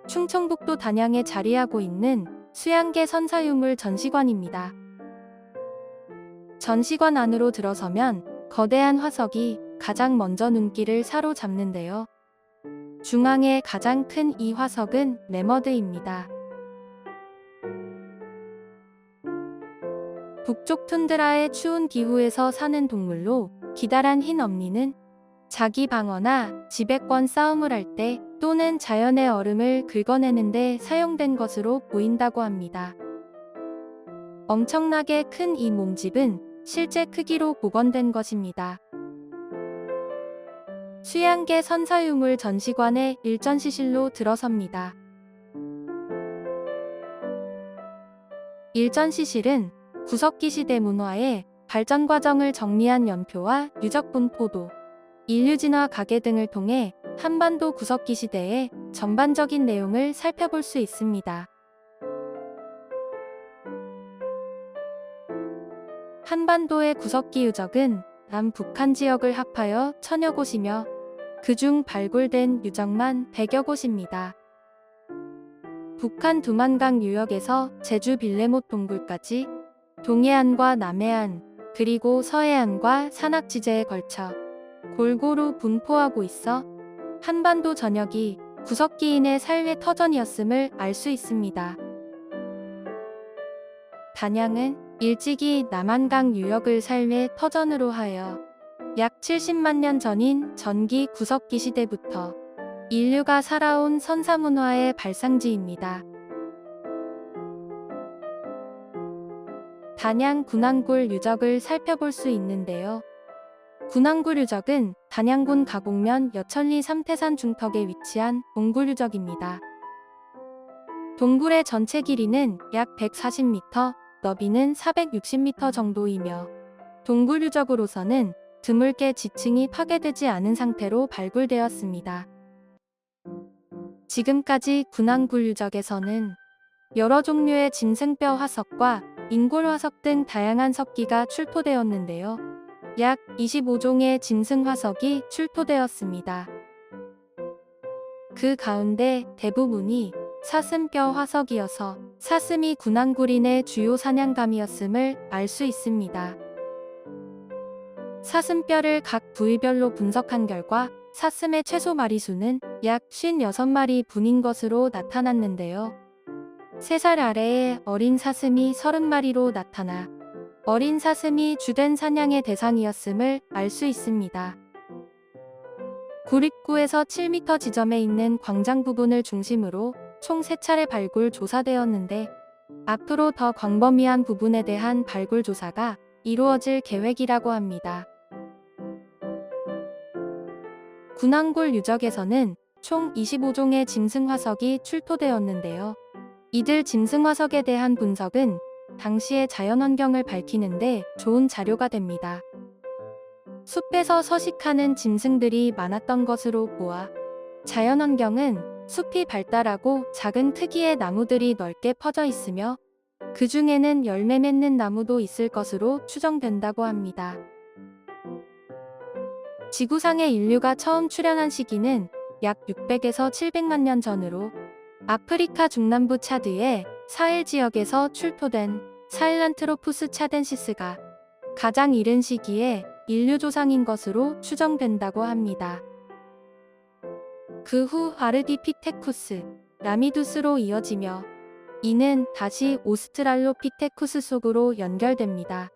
충청북도 단양에 자리하고 있는 수양계 선사유물 전시관입니다. 전시관 안으로 들어서면 거대한 화석이 가장 먼저 눈길을 사로잡는데요. 중앙에 가장 큰 이 화석은 레머드입니다. 북쪽 툰드라의 추운 기후에서 사는 동물로 기다란 흰 엄니는 자기 방어나 지배권 싸움을 할 때 또는 자연의 얼음을 긁어내는 데 사용된 것으로 보인다고 합니다. 엄청나게 큰 이 몸집은 실제 크기로 복원된 것입니다. 수양계 선사유물 전시관의 일전시실로 들어섭니다. 일전시실은 구석기 시대 문화의 발전 과정을 정리한 연표와 유적 분포도, 인류 진화 가계 등을 통해 한반도 구석기 시대의 전반적인 내용을 살펴볼 수 있습니다. 한반도의 구석기 유적은 남북한 지역을 합하여 천여 곳이며 그중 발굴된 유적만 100여 곳입니다. 북한 두만강 유역에서 제주 빌레못 동굴까지 동해안과 남해안 그리고 서해안과 산악지대에 걸쳐 골고루 분포하고 있어 한반도 전역이 구석기인의 삶의 터전이었음을 알 수 있습니다. 단양은 일찍이 남한강 유역을 삶의 터전으로 하여 약 70만 년 전인 전기 구석기 시대부터 인류가 살아온 선사문화의 발상지입니다. 단양 군항굴 유적을 살펴볼 수 있는데요. 군항굴 유적은 단양군 가곡면 여천리 삼태산 중턱에 위치한 동굴 유적입니다. 동굴의 전체 길이는 약 140m, 너비는 460m 정도이며 동굴 유적으로서는 드물게 지층이 파괴되지 않은 상태로 발굴되었습니다. 지금까지 군항굴 유적에서는 여러 종류의 짐승뼈 화석과 인골 화석 등 다양한 석기가 출토되었는데요. 약 25종의 짐승 화석이 출토되었습니다. 그 가운데 대부분이 사슴뼈 화석이어서 사슴이 군항굴인의 주요 사냥감이었음을 알 수 있습니다. 사슴뼈를 각 부위별로 분석한 결과 사슴의 최소 마리수는 약 56마리 분인 것으로 나타났는데요. 3살 아래의 어린 사슴이 30마리로 나타나 어린 사슴이 주된 사냥의 대상이었음을 알 수 있습니다. 굴 입구에서 7m 지점에 있는 광장 부분을 중심으로 총 3차례 발굴 조사되었는데 앞으로 더 광범위한 부분에 대한 발굴 조사가 이루어질 계획이라고 합니다. 군항굴 유적에서는 총 25종의 짐승 화석이 출토되었는데요. 이들 짐승 화석에 대한 분석은 당시의 자연환경을 밝히는데 좋은 자료가 됩니다. 숲에서 서식하는 짐승들이 많았던 것으로 보아 자연환경은 숲이 발달하고 작은 크기의 나무들이 넓게 퍼져 있으며 그 중에는 열매 맺는 나무도 있을 것으로 추정된다고 합니다. 지구상에 인류가 처음 출현한 시기는 약 600에서 700만 년 전으로 아프리카 중남부 차드의 사헬 지역에서 출토된 사헬란트로푸스 차덴시스가 가장 이른 시기에 인류 조상인 것으로 추정된다고 합니다. 그 후 아르디피테쿠스, 라미두스로 이어지며 이는 다시 오스트랄로피테쿠스 속으로 연결됩니다.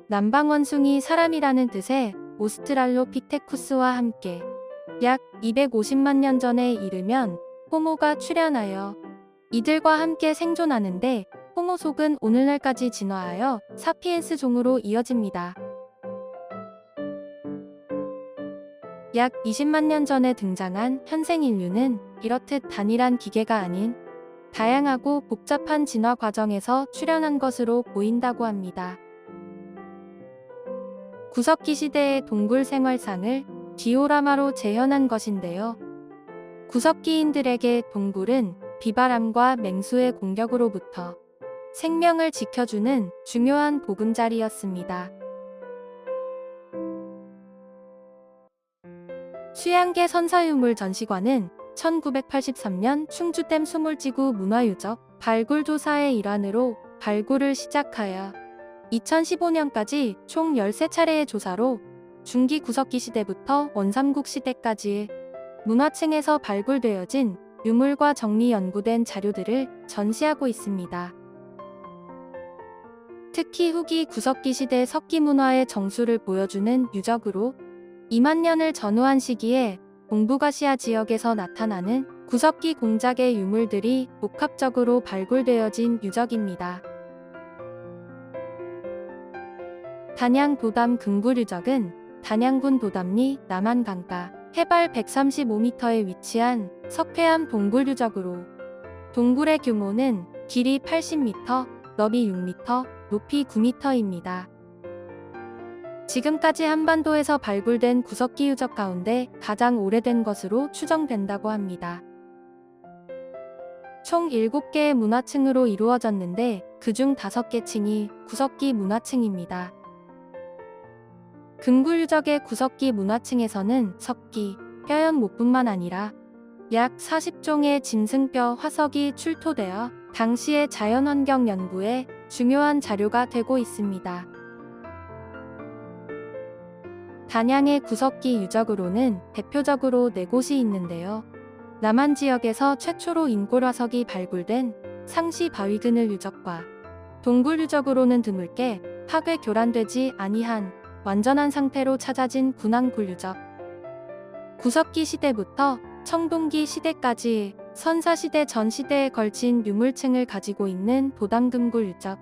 남방원숭이 사람이라는 뜻의 오스트랄로피테쿠스와 함께 약 250만 년 전에 이르면 호모가 출현하여 이들과 함께 생존하는데 호모 속은 오늘날까지 진화하여 사피엔스 종으로 이어집니다. 약 20만 년 전에 등장한 현생 인류는 이렇듯 단일한 기계가 아닌 다양하고 복잡한 진화 과정에서 출현한 것으로 보인다고 합니다. 구석기 시대의 동굴 생활상을 디오라마로 재현한 것인데요. 구석기인들에게 동굴은 비바람과 맹수의 공격으로부터 생명을 지켜주는 중요한 보금자리였습니다. 수양계 선사유물 전시관은 1983년 충주댐 수몰지구 문화유적 발굴 조사의 일환으로 발굴을 시작하여 2015년까지 총 13차례의 조사로 중기 구석기 시대부터 원삼국 시대까지의 문화층에서 발굴되어진 유물과 정리 연구된 자료들을 전시하고 있습니다. 특히 후기 구석기 시대 석기 문화의 정수를 보여주는 유적으로 2만 년을 전후한 시기에 동북아시아 지역에서 나타나는 구석기 공작의 유물들이 복합적으로 발굴되어진 유적입니다. 단양 도담 금굴유적은 단양군 도담리 남한강가 해발 135m에 위치한 석회암 동굴유적으로 동굴의 규모는 길이 80m, 너비 6m, 높이 9m입니다. 지금까지 한반도에서 발굴된 구석기 유적 가운데 가장 오래된 것으로 추정된다고 합니다. 총 7개의 문화층으로 이루어졌는데 그중 5개 층이 구석기 문화층입니다. 금굴유적의 구석기 문화층에서는 석기, 뼈연못뿐만 아니라 약 40종의 짐승뼈 화석이 출토되어 당시의 자연환경 연구에 중요한 자료가 되고 있습니다. 단양의 구석기 유적으로는 대표적으로 4곳이 있는데요. 남한 지역에서 최초로 인골화석이 발굴된 상시 바위그늘 유적과 동굴유적으로는 드물게 파괴 교란되지 아니한 완전한 상태로 찾아진 군항굴 유적, 구석기 시대부터 청동기 시대까지 선사시대 전 시대에 걸친 유물층을 가지고 있는 도담금굴 유적,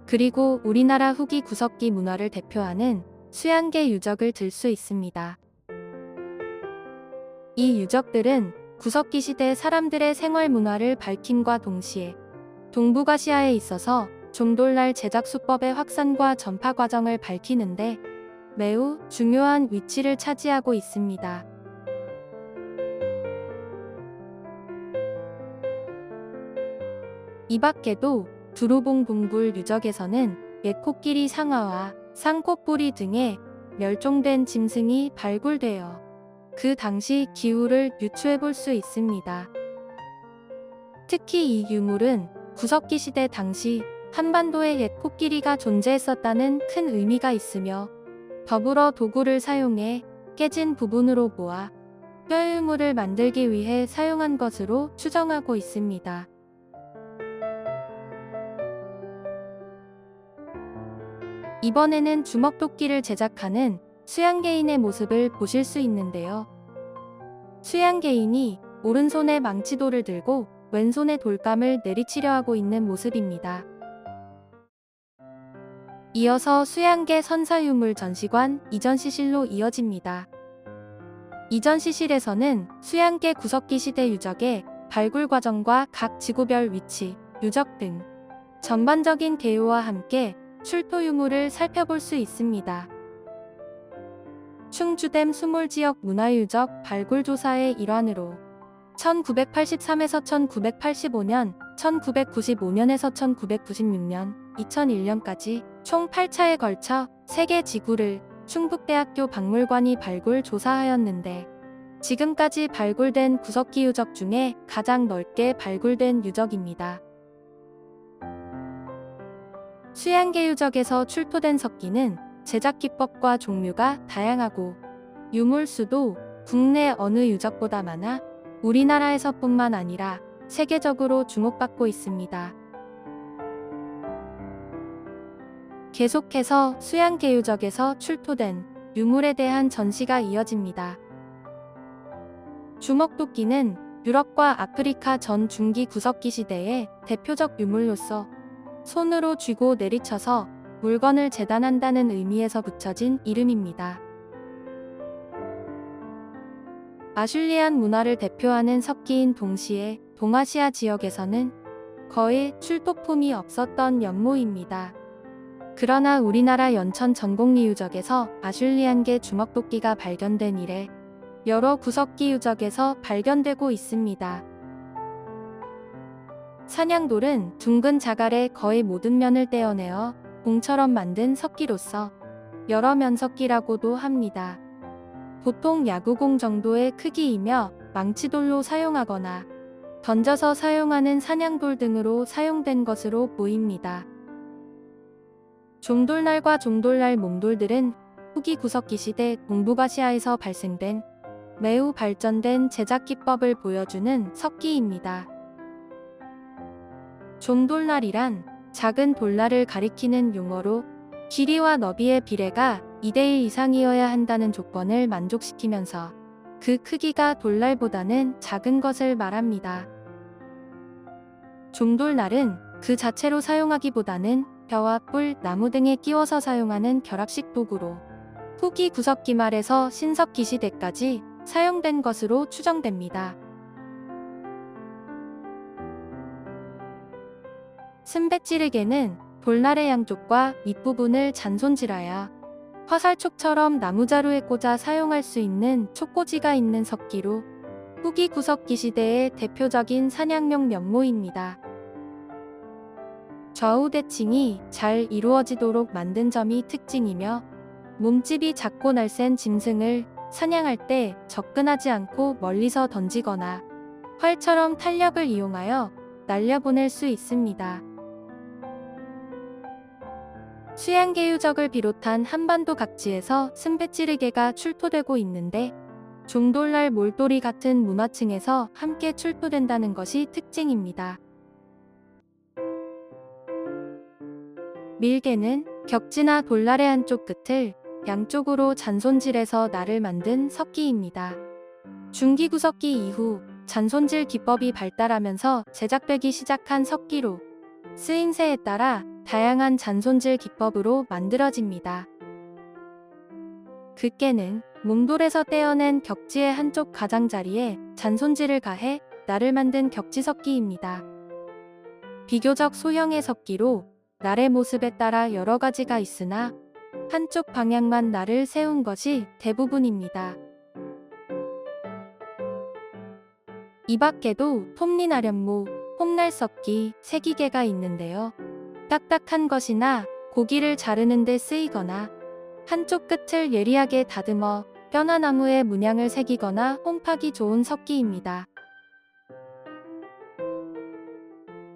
그리고 우리나라 후기 구석기 문화를 대표하는 수양계 유적을 들 수 있습니다. 이 유적들은 구석기 시대 사람들의 생활 문화를 밝힘과 동시에 동북아시아에 있어서 좀돌날 제작 수법의 확산과 전파 과정을 밝히는데 매우 중요한 위치를 차지하고 있습니다. 이 밖에도 두루봉 동굴 유적에서는 옛 코끼리 상아와 쌍코뿌리 등의 멸종된 짐승이 발굴되어 그 당시 기후를 유추해 볼 수 있습니다. 특히 이 유물은 구석기 시대 당시 한반도에 옛 코끼리가 존재했었다는 큰 의미가 있으며 더불어 도구를 사용해 깨진 부분으로 모아 뼈유물을 만들기 위해 사용한 것으로 추정하고 있습니다. 이번에는 주먹도끼를 제작하는 수양계인의 모습을 보실 수 있는데요. 수양계인이 오른손에 망치돌을 들고 왼손에 돌감을 내리치려 하고 있는 모습입니다. 이어서 수양계 선사유물 전시관 이전시실로 이어집니다. 이전시실에서는 수양계 구석기 시대 유적의 발굴 과정과 각 지구별 위치, 유적 등 전반적인 개요와 함께 출토 유물을 살펴볼 수 있습니다. 충주댐 수몰지역 문화유적 발굴조사의 일환으로 1983에서 1985년, 1995년에서 1996년, 2001년까지 총 8차에 걸쳐 세계 지구를 충북대학교 박물관이 발굴 조사하였는데 지금까지 발굴된 구석기 유적 중에 가장 넓게 발굴된 유적입니다. 수양계 유적에서 출토된 석기는 제작 기법과 종류가 다양하고 유물수도 국내 어느 유적보다 많아 우리나라에서뿐만 아니라 세계적으로 주목받고 있습니다. 계속해서 수양계 유적에서 출토된 유물에 대한 전시가 이어집니다. 주먹도끼는 유럽과 아프리카 전 중기 구석기 시대의 대표적 유물로서 손으로 쥐고 내리쳐서 물건을 재단한다는 의미에서 붙여진 이름입니다. 아슐리안 문화를 대표하는 석기인 동시에 동아시아 지역에서는 거의 출토품이 없었던 연모입니다. 그러나 우리나라 연천 전곡리 유적에서 아슐리안계 주먹도끼가 발견된 이래 여러 구석기 유적에서 발견되고 있습니다. 산양돌은 둥근 자갈의 거의 모든 면을 떼어내어 공처럼 만든 석기로서 여러 면석기라고도 합니다. 보통 야구공 정도의 크기이며 망치돌로 사용하거나 던져서 사용하는 사냥돌 등으로 사용된 것으로 보입니다. 종돌날과 종돌날 몽돌들은 후기 구석기 시대 동북아시아에서 발생된 매우 발전된 제작 기법을 보여주는 석기입니다. 종돌날이란 작은 돌날을 가리키는 용어로 길이와 너비의 비례가 2:1 이상이어야 한다는 조건을 만족시키면서 그 크기가 돌날보다는 작은 것을 말합니다. 종돌날은 그 자체로 사용하기보다는 벼와 뿔, 나무 등에 끼워서 사용하는 결합식 도구로 후기 구석기 말에서 신석기 시대까지 사용된 것으로 추정됩니다. 쓴배찌르개는 돌날의 양쪽과 밑부분을 잔손질하여 화살촉처럼 나무자루에 꽂아 사용할 수 있는 촉꽂이가 있는 석기로 후기 구석기 시대의 대표적인 사냥용 면모입니다. 좌우 대칭이 잘 이루어지도록 만든 점이 특징이며 몸집이 작고 날쌘 짐승을 사냥할 때 접근하지 않고 멀리서 던지거나 활처럼 탄력을 이용하여 날려보낼 수 있습니다. 수양계 유적을 비롯한 한반도 각지에서 쓴배찌르개가 출토되고 있는데 종돌날 몰돌이 같은 문화층에서 함께 출토된다는 것이 특징입니다. 밀개는 격지나 돌날의 한쪽 끝을 양쪽으로 잔손질해서 날을 만든 석기입니다. 중기구석기 이후 잔손질 기법이 발달하면서 제작되기 시작한 석기로 쓰임새에 따라 다양한 잔손질 기법으로 만들어집니다. 긋개는 몽돌에서 떼어낸 격지의 한쪽 가장자리에 잔손질을 가해 날을 만든 격지석기입니다. 비교적 소형의 석기로 날의 모습에 따라 여러 가지가 있으나 한쪽 방향만 날을 세운 것이 대부분입니다. 이 밖에도 톱니나련모, 홈날석기, 세기개가 있는데요. 딱딱한 것이나 고기를 자르는 데 쓰이거나 한쪽 끝을 예리하게 다듬어 뼈나 나무에 문양을 새기거나 홈파기 좋은 석기입니다.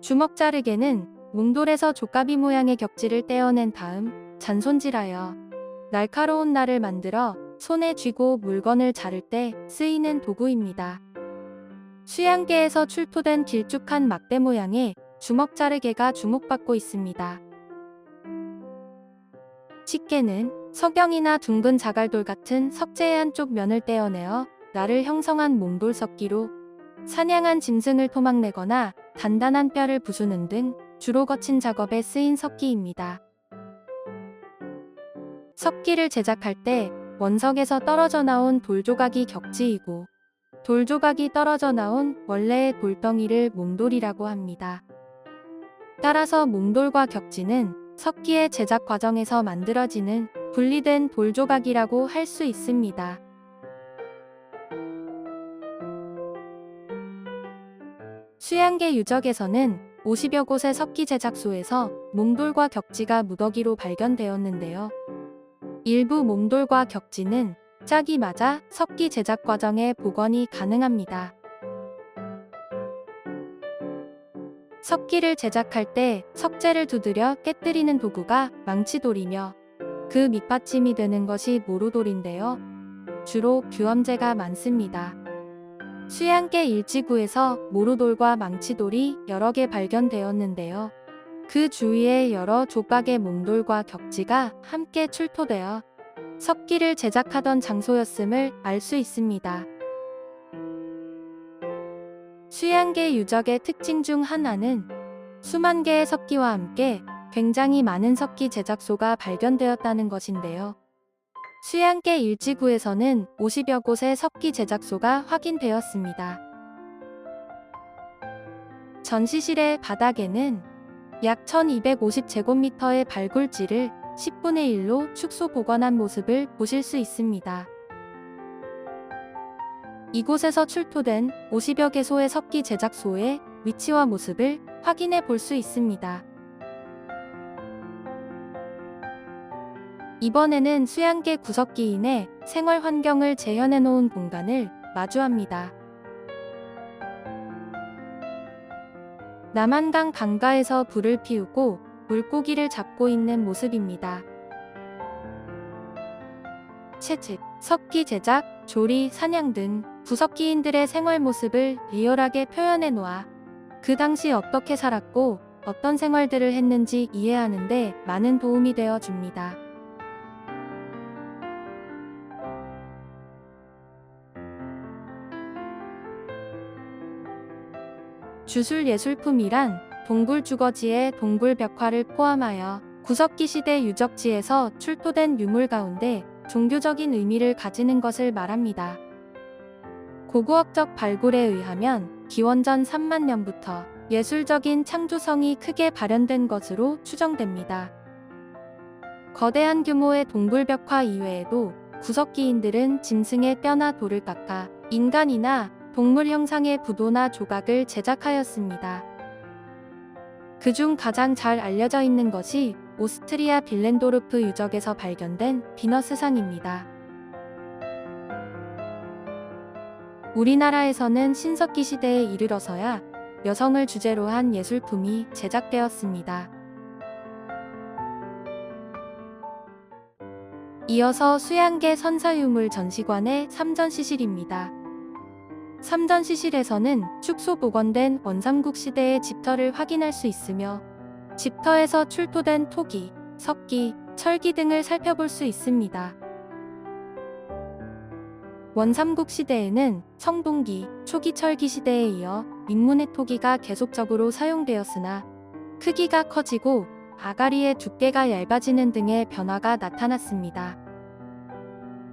주먹자르개는 몽돌에서 족가비 모양의 격지를 떼어낸 다음 잔손질하여 날카로운 날을 만들어 손에 쥐고 물건을 자를 때 쓰이는 도구입니다. 수양계에서 출토된 길쭉한 막대 모양의 주먹자르개가 주목받고 있습니다. 칙개는 석영이나 둥근 자갈돌 같은 석재의 한쪽 면을 떼어내어 날을 형성한 몽돌석기로 사냥한 짐승을 토막내거나 단단한 뼈를 부수는 등 주로 거친 작업에 쓰인 석기입니다. 석기를 제작할 때 원석에서 떨어져 나온 돌조각이 격지이고 돌조각이 떨어져 나온 원래의 돌덩이를 몽돌이라고 합니다. 따라서 몽돌과 격지는 석기의 제작 과정에서 만들어지는 분리된 돌조각이라고 할 수 있습니다. 수양계 유적에서는 50여 곳의 석기 제작소에서 몽돌과 격지가 무더기로 발견되었는데요. 일부 몽돌과 격지는 짝이 맞아 석기 제작 과정에 복원이 가능합니다. 석기를 제작할 때 석재를 두드려 깨뜨리는 도구가 망치돌이며 그 밑받침이 되는 것이 모루돌인데요. 주로 규엄재가 많습니다. 수양계 일지구에서 모루돌과 망치돌이 여러 개 발견되었는데요. 그 주위에 여러 조각의 몽돌과 격지가 함께 출토되어 석기를 제작하던 장소였음을 알 수 있습니다. 수양계 유적의 특징 중 하나는 수만 개의 석기와 함께 굉장히 많은 석기 제작소가 발견되었다는 것인데요. 수양계 일지구에서는 50여 곳의 석기 제작소가 확인되었습니다. 전시실의 바닥에는 약 1250제곱미터의 발굴지를 10분의 1로 축소 복원한 모습을 보실 수 있습니다. 이곳에서 출토된 50여 개소의 석기 제작소의 위치와 모습을 확인해 볼 수 있습니다. 이번에는 수양계 구석기인의 생활 환경을 재현해 놓은 공간을 마주합니다. 남한강 강가에서 불을 피우고 물고기를 잡고 있는 모습입니다. 채집, 석기 제작, 조리, 사냥 등 구석기인들의 생활 모습을 리얼하게 표현해 놓아 그 당시 어떻게 살았고 어떤 생활들을 했는지 이해하는 데 많은 도움이 되어 줍니다. 주술예술품이란 동굴주거지의 동굴벽화를 포함하여 구석기 시대 유적지에서 출토된 유물 가운데 종교적인 의미를 가지는 것을 말합니다. 고고학적 발굴에 의하면 기원전 3만 년부터 예술적인 창조성이 크게 발현된 것으로 추정됩니다. 거대한 규모의 동굴벽화 이외에도 구석기인들은 짐승의 뼈나 돌을 깎아 인간이나 동물 형상의 부도나 조각을 제작하였습니다. 그중 가장 잘 알려져 있는 것이 오스트리아 빌렌도르프 유적에서 발견된 비너스상입니다. 우리나라에서는 신석기 시대에 이르러서야 여성을 주제로 한 예술품이 제작되었습니다. 이어서 수양계 선사유물 전시관의 삼전시실입니다. 삼전시실에서는 축소 복원된 원삼국 시대의 집터를 확인할 수 있으며 집터에서 출토된 토기, 석기, 철기 등을 살펴볼 수 있습니다. 원삼국 시대에는 청동기, 초기 철기 시대에 이어 민문의 토기가 계속적으로 사용되었으나 크기가 커지고 아가리의 두께가 얇아지는 등의 변화가 나타났습니다.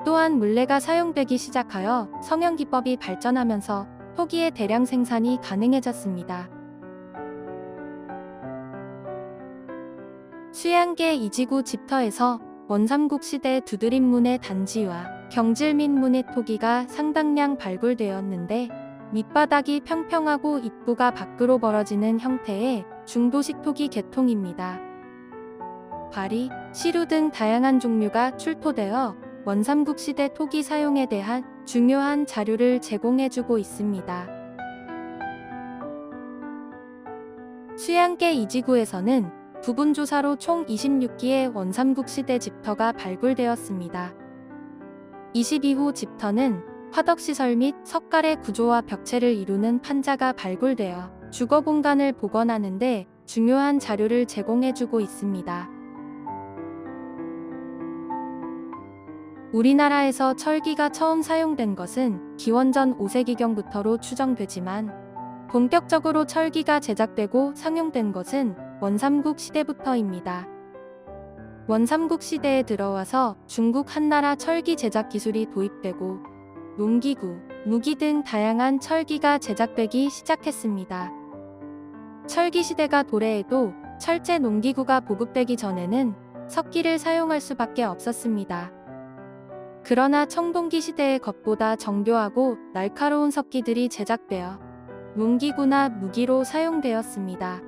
또한 물레가 사용되기 시작하여 성형기법이 발전하면서 토기의 대량 생산이 가능해졌습니다. 수양계 이지구 집터에서 원삼국 시대 두드림문의 단지와 경질민문의 토기가 상당량 발굴되었는데 밑바닥이 평평하고 입구가 밖으로 벌어지는 형태의 중도식 토기 계통입니다. 바리, 시루 등 다양한 종류가 출토되어 원삼국 시대 토기 사용에 대한 중요한 자료를 제공해주고 있습니다. 수양계 이지구에서는 부분조사로 총 26기의 원삼국 시대 집터가 발굴되었습니다. 22호 집터는 화덕시설 및 석갈의 구조와 벽체를 이루는 판자가 발굴되어 주거 공간을 복원하는 데 중요한 자료를 제공해주고 있습니다. 우리나라에서 철기가 처음 사용된 것은 기원전 5세기경부터로 추정되지만 본격적으로 철기가 제작되고 상용된 것은 원삼국 시대부터입니다. 원삼국 시대에 들어와서 중국 한나라 철기 제작 기술이 도입되고 농기구, 무기 등 다양한 철기가 제작되기 시작했습니다. 철기 시대가 도래해도 철제 농기구가 보급되기 전에는 석기를 사용할 수밖에 없었습니다. 그러나 청동기 시대의 것보다 정교하고 날카로운 석기들이 제작되어 농기구나 무기로 사용되었습니다.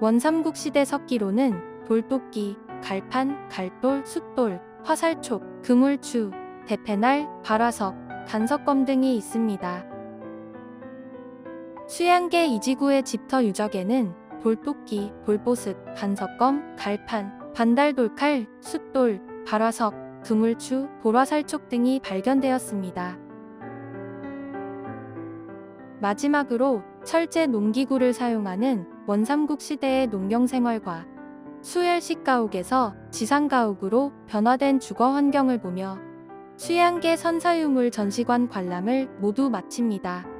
원삼국 시대 석기로는 돌도끼, 갈판, 갈돌, 숫돌, 화살촉, 그물추, 대패날, 발화석, 단석검 등이 있습니다. 수양계 이지구의 집터 유적에는 돌도끼, 돌보습, 단석검, 갈판, 반달돌칼, 숫돌, 발화석, 그물추, 보라살촉 등이 발견되었습니다. 마지막으로 철제 농기구를 사용하는 원삼국 시대의 농경생활과 수열식 가옥에서 지상가옥으로 변화된 주거 환경을 보며 수양계 선사유물 전시관 관람을 모두 마칩니다.